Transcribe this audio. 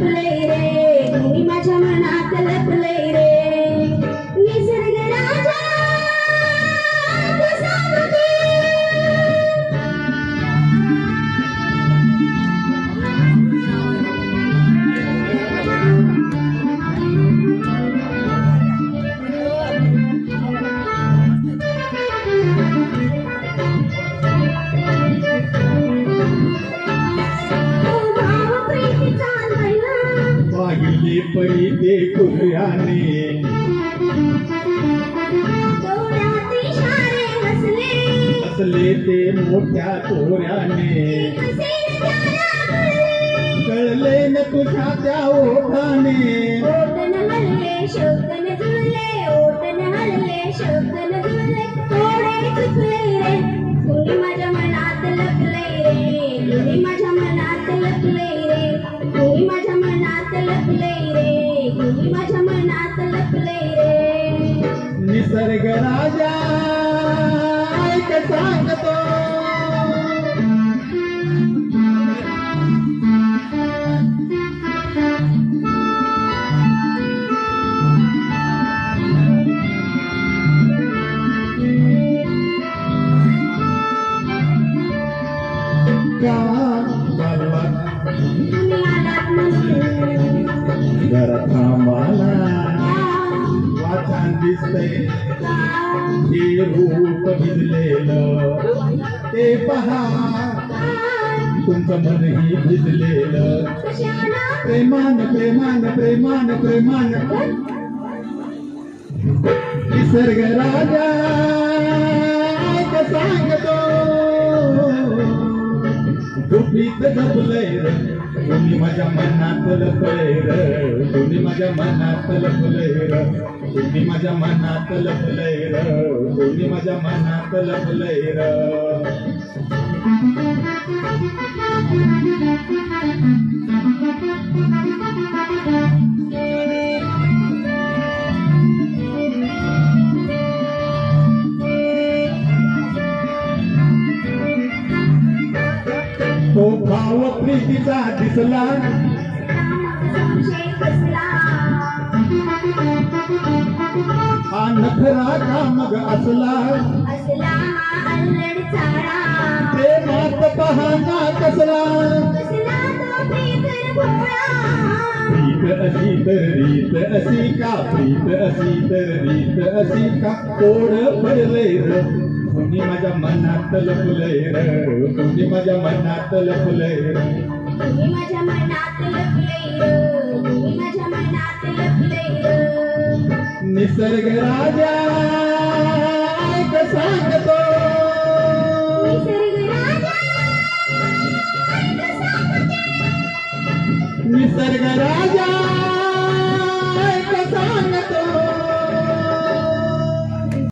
लपले रे तुम्ही माझ्या मनात लपले रे निसर्ग राजा कसा होती पाहिले परी ते कुर्याने हसले ते मोठ्या तोऱ्याने कळले न तुझ्या त्या ओठाने ओटन हल्ले शोकन जुळले ओटन हल्ले शोकन जुळले थोडे चुकले रे तुम्ही माझ्या मनात लपले रे तुम्ही माझ्या मनात लपले रे तुम्ही माझ्या मनात लपले रे तुम्ही माझ्या मनात लपले रे निसर्ग राजा ऐक सांगतो जरा थांबाला वाचन दिसतंय हे रूप भिजलेलं ते पहा तुमचं मनही भिजलेलं प्रेमान प्रेमान प्रेमान प्रेमान निसर्ग राजा सांगतो झोपीत झोपलंय रे तुम्ही माझ्या मनात लपलंय रे तुम्ही माझ्या मनात लपलंय रे तुम्ही माझ्या मनात लपलंय रे तुम्ही माझ्या मनात लपलंय रे तो भाव प्रीतीचा दिसला हा नखरा का मग असला प्रेमात बहाना कसला प्रीत अशी तर रीत अशी का प्रीत अशी तर रीत अशी का कोड पडले र तुम्ही माझ्या मनात लपलंय रे तुम्ही माझ्या मनात लपलंय रे तुम्ही माझ्या मनात लपले तुम्ही माझ्या मनात लपले निसर्ग राजा ऐक सांगतो